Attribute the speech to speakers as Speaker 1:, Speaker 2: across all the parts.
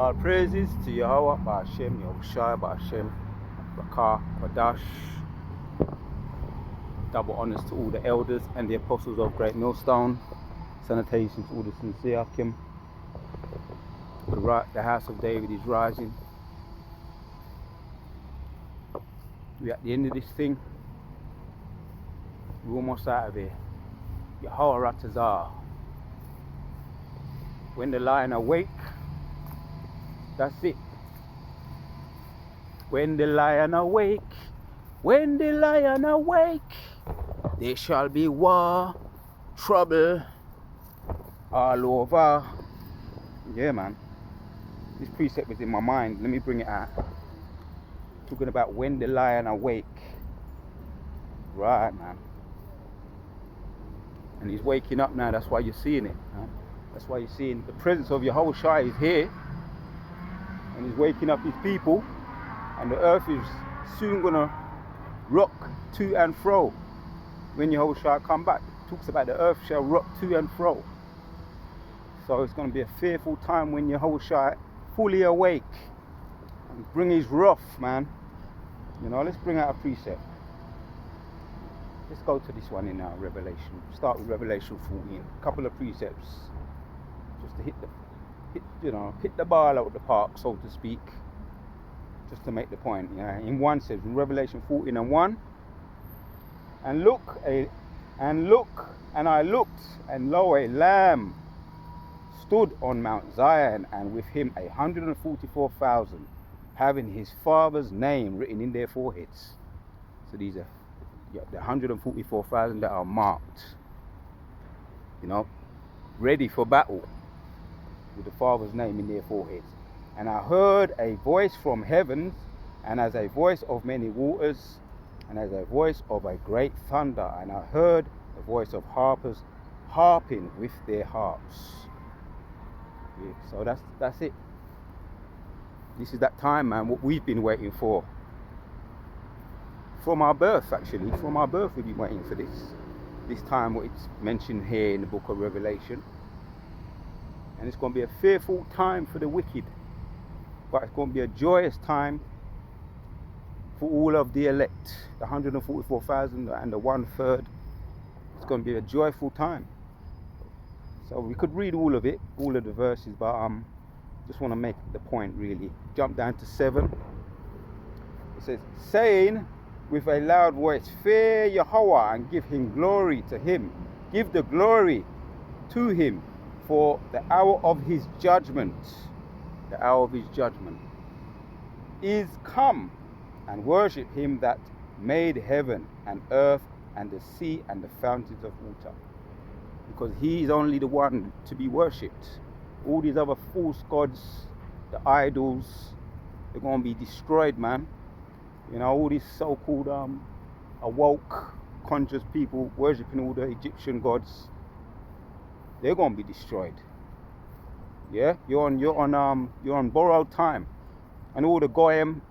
Speaker 1: all praises to Yahweh, Ba'ashem, Yahushai, Ba'ashem, Rakah, Kwadash. Double honors to all the elders and the apostles of Great Millstone. Salutations to all the sincere Akim. The house of David is rising. We're at the end of this thing. We're almost out of here. Yahweh Ratazar. When the lion awake, that's it. When the lion awake, when the lion awake, there shall be war, trouble, all over. Yeah, man. This precept was in my mind. Let me bring it out. Talking about when the lion awake. Right, man. And he's waking up now. That's why you're seeing it. Man. That's why you're seeing the presence of Yahushua is here. And he's waking up his people. And the earth is soon going to rock to and fro. When Yahushua come back, it talks about the earth shall rock to and fro. So it's going to be a fearful time when Yahushua fully awake and bring his wrath, man. You know, let's bring out a precept. Let's go to this one in Revelation. Start with Revelation 14. A couple of precepts, just to hit the ball out of the park, so to speak, just to make the point. Yeah. In one says in Revelation 14 and 1, and I looked, and lo, a lamb stood on Mount Zion, and with him 144,000, having his father's name written in their foreheads. So these are the 144,000 that are marked, you know, ready for battle with the father's name in their foreheads. And I heard a voice from heavens, and as a voice of many waters, and as a voice of a great thunder. And I heard the voice of harpers harping with their harps. Yeah, so that's it. This is that time, man, what we've been waiting for. From our birth, actually. From our birth we've been waiting for this time, what it's mentioned here in the book of Revelation. And it's going to be a fearful time for the wicked. But it's going to be a joyous time for all of the elect. The 144,000 and the 1/3. It's going to be a joyful time. So we could read all of it, all of the verses, but just want to make the point really. Jump down to 7. It says, saying with a loud voice, fear Yahweh and give him glory to him. Give the glory to him, for the hour of his judgment, is come, and worship him that made heaven and earth and the sea and the fountains of water. Because he is only the one to be worshipped. All these other false gods, the idols, they're going to be destroyed, man. You know, all these so-called awoke, conscious people worshipping all the Egyptian gods, they're going to be destroyed. Yeah, you're on borrowed time, and all the goyim,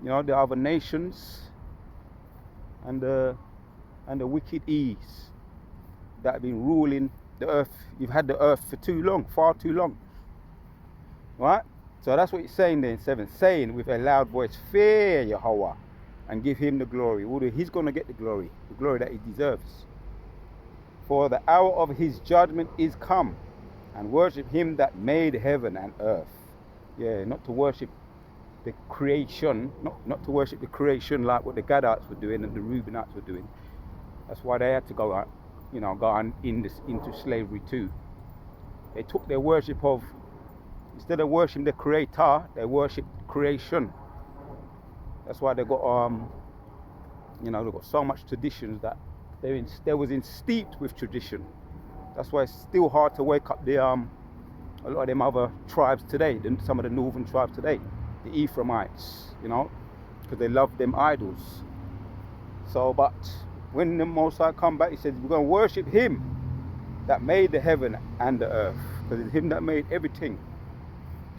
Speaker 1: you know, the other nations, and the wicked ease that have been ruling the earth. You've had the earth for too long, far too long. Right? So that's what he's saying there in 7, saying with a loud voice, fear Yahweh and give him the glory. He's going to get the glory that he deserves. For the hour of his judgment is come, and worship him that made heaven and earth. Yeah, not to worship the creation, not to worship the creation like what the Gadites were doing and the Reubenites were doing. That's why they had to go on into slavery too. They took their worship of, instead of worshiping the Creator, they worship creation. That's why they got they've got so much traditions that they was steeped with tradition. That's why it's still hard to wake up a lot of them other tribes today, some of the northern tribes today, the Ephraimites, you know, because they love them idols. So, but when the Most High come back, he says, we're going to worship him that made the heaven and the earth, because it's him that made everything.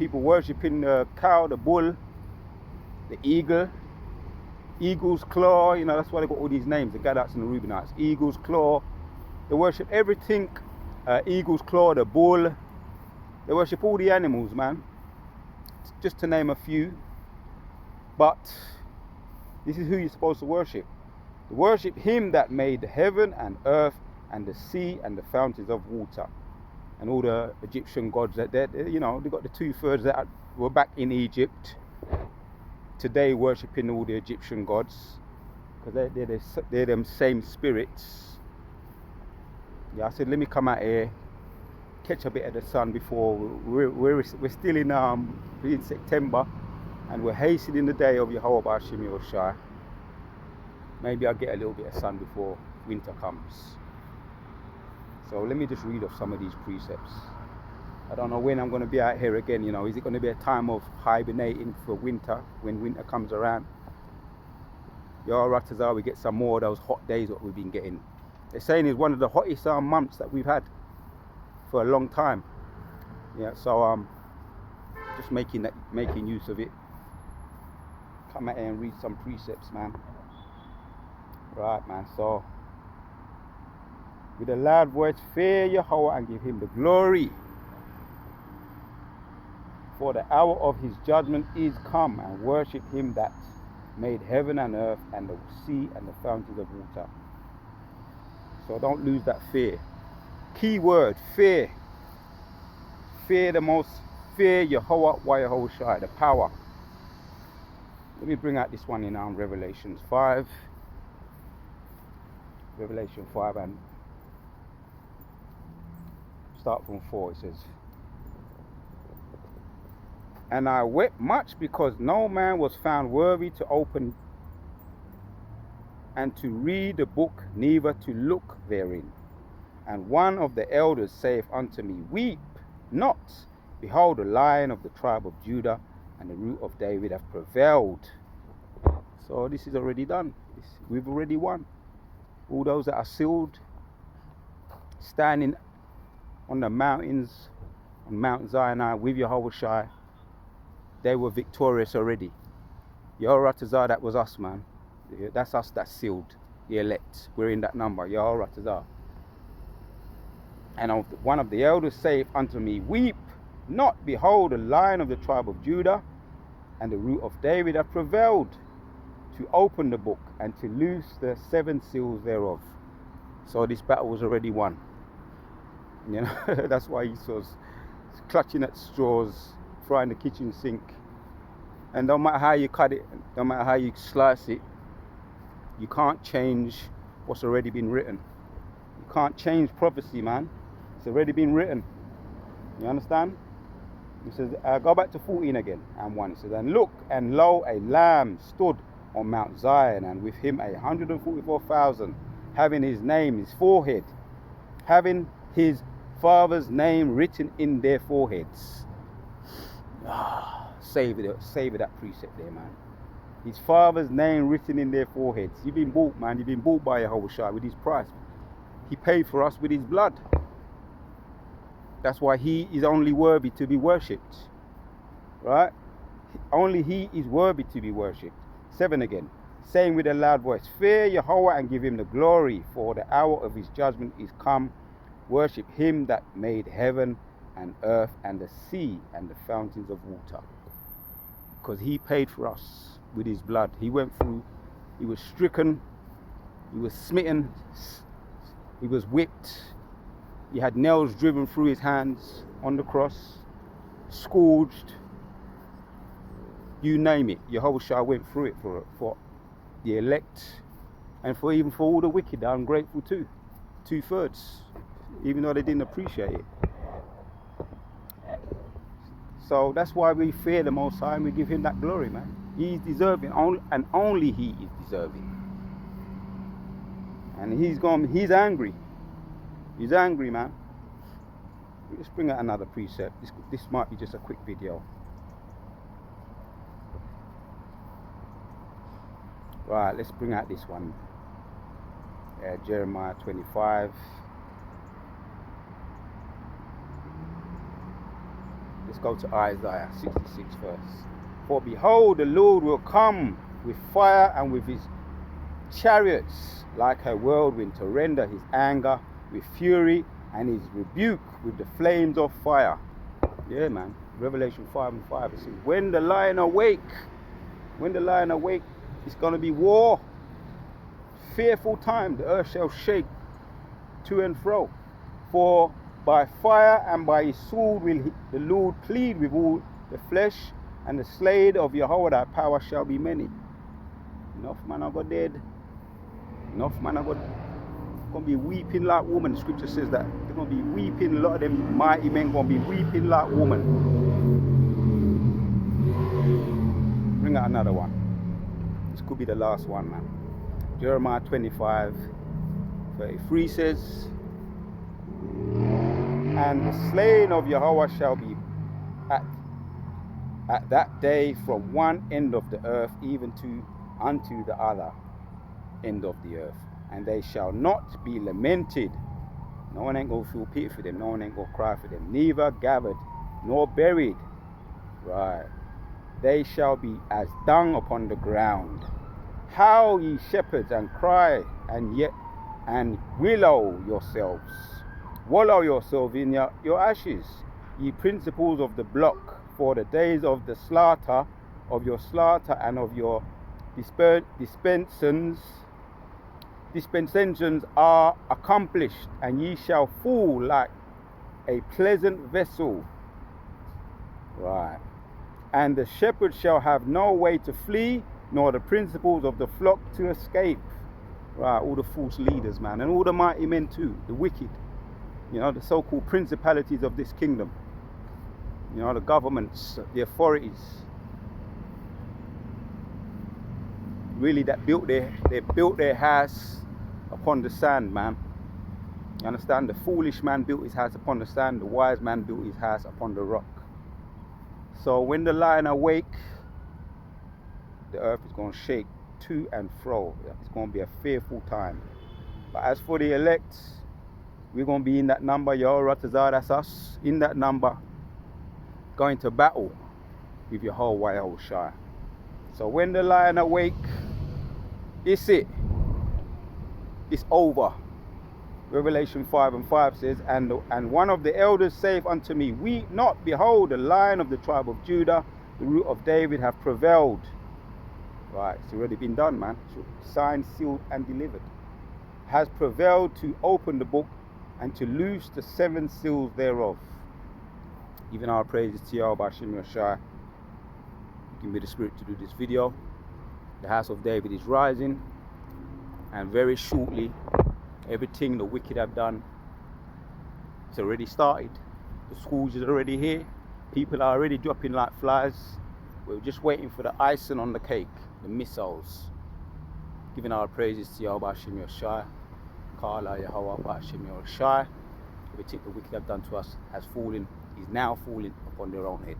Speaker 1: People worshiping the cow, the bull, the eagle, eagle's claw, you know, that's why they got all these names, the Gadites and the Reubenites. Eagle's claw, they worship everything. Eagle's claw, the bull, they worship all the animals, man. just to name a few. But this is who you're supposed to worship. Worship him that made the heaven and earth and the sea and the fountains of water. And all the Egyptian gods that they got the 2/3 that were back in Egypt today worshipping all the Egyptian gods, because they're them same spirits. Yeah, I said let me come out here, catch a bit of the sun before we're still in September, and we're hastening the day of Yahweh Shimi Oshai. Maybe I'll get a little bit of sun before winter comes. So let me just read off some of these precepts. I don't know when I'm going to be out here again. Is it going to be a time of hibernating for winter, when winter comes around? We get some more of those hot days that we've been getting. They're saying it's one of the hottest months that we've had for a long time. Yeah, so just making use of it. Come out here and read some precepts, man. Right, man. So with a loud voice, fear Yahweh and give him the glory. For the hour of his judgment is come, and worship him that made heaven and earth and the sea and the fountains of water. So don't lose that fear. Key word, fear. Fear fear Yahweh Shai, the power. Let me bring out this one in Revelation 5. Revelation 5 and start from 4. It says, and I wept much because no man was found worthy to open and to read the book, neither to look therein. And one of the elders saith unto me, weep not, behold, the Lion of the tribe of Judah and the root of David hath prevailed. So this is already done. We've already won. All those that are sealed, standing on the mountains, on Mount Zion with Yahweh Shai, they were victorious already. Yehoratazar, that was us, man. That's us, that's sealed, the elect. We're in that number, Yehoratazar. And one of the elders saith unto me, weep not, behold, the Lion of the tribe of Judah and the root of David hath prevailed to open the book and to loose the 7 seals thereof. So this battle was already won. That's why he was clutching at straws, frying the kitchen sink. And no matter how you cut it, no matter how you slice it, you can't change what's already been written. You can't change prophecy, man. It's already been written. You understand? He says, go back to 14 again and 1. It says, and look, and lo, a lamb stood on Mount Zion, and with him 144,000, having his name, his forehead, having his father's name written in their foreheads. Savor that precept there, man. His father's name written in their foreheads. You've been bought, man. You've been bought by Yahweh Shai with his price. He paid for us with his blood. That's why he is only worthy to be worshipped. Right? Only he is worthy to be worshipped. 7 again. Saying with a loud voice, fear Yahweh and give him the glory, for the hour of his judgment is come. Worship him that made heaven and earth and the sea and the fountains of water. Because he paid for us with his blood. He went through, he was stricken, he was smitten, he was whipped, he had nails driven through his hands on the cross, scourged, you name it. Yahweh Shai went through it for the elect, and for all the wicked, the ungrateful too. 2/3, even though they didn't appreciate it. So that's why we fear the Most High and we give him that glory, man. He's deserving, and only he is deserving. And he's angry. He's angry, man. Let's bring out another precept. This might be just a quick video. Right, let's bring out this one. Jeremiah 25. Let's go to Isaiah 66 verse. For behold, the Lord will come with fire and with his chariots like a whirlwind to render his anger with fury and his rebuke with the flames of fire. Yeah, man. Revelation 5:5, it says, when the lion awake, it's going to be war. Fearful time, the earth shall shake to and fro. For by fire and by his sword will the Lord plead with all the flesh, and the slain of Yahweh thy power shall be many. Enough man I got dead. Enough man I got gonna be weeping like women. The scripture says that they're gonna be weeping. A lot of them mighty men gonna be weeping like women. Bring out another one. This could be the last one, man. Jeremiah 25:33 says, and the slain of Yahweh shall be at that day from one end of the earth even unto the other end of the earth, and they shall not be lamented. No one ain't gonna feel pity for them, no one ain't gonna cry for them, neither gathered nor buried. Right. They shall be as dung upon the ground. Howl ye shepherds, and cry, and wallow yourselves in your ashes, ye principles of the block, for the days of the slaughter, of your slaughter, and of your dispensations are accomplished, and ye shall fall like a pleasant vessel. Right. And the shepherd shall have no way to flee, nor the principles of the flock to escape. Right, all the false leaders, man, and all the mighty men too, the wicked, the so-called principalities of this kingdom, the governments, the authorities, really that they built their house upon the sand, man. You understand? The foolish man built his house upon the sand, the wise man built his house upon the rock. So when the lion awake, the earth is going to shake to and fro. It's going to be a fearful time. But as for the elect, we're going to be in that number, Yahuwah, that's us, in that number, going to battle with Yahweh Yahushua. So when the lion awake, it's over. Revelation 5:5 says, and one of the elders saith unto me, weep not, behold, the Lion of the tribe of Judah, the root of David, hath prevailed. Right, it's already been done, man. Signed, sealed, and delivered. Has prevailed to open the book and to loose the 7 seals thereof. Giving our praises to Yahweh Hashem Yahshua. Give me the spirit to do this video. The house of David is rising, and very shortly, everything the wicked have done, it's already started. The schools is already here. People are already dropping like flies. We're just waiting for the icing on the cake, the missiles. Giving our praises to Yahweh Hashem Yahshua. Kala Yahweh Hashem Yahshua. Everything the wicked have done to us has fallen, is now falling upon their own head.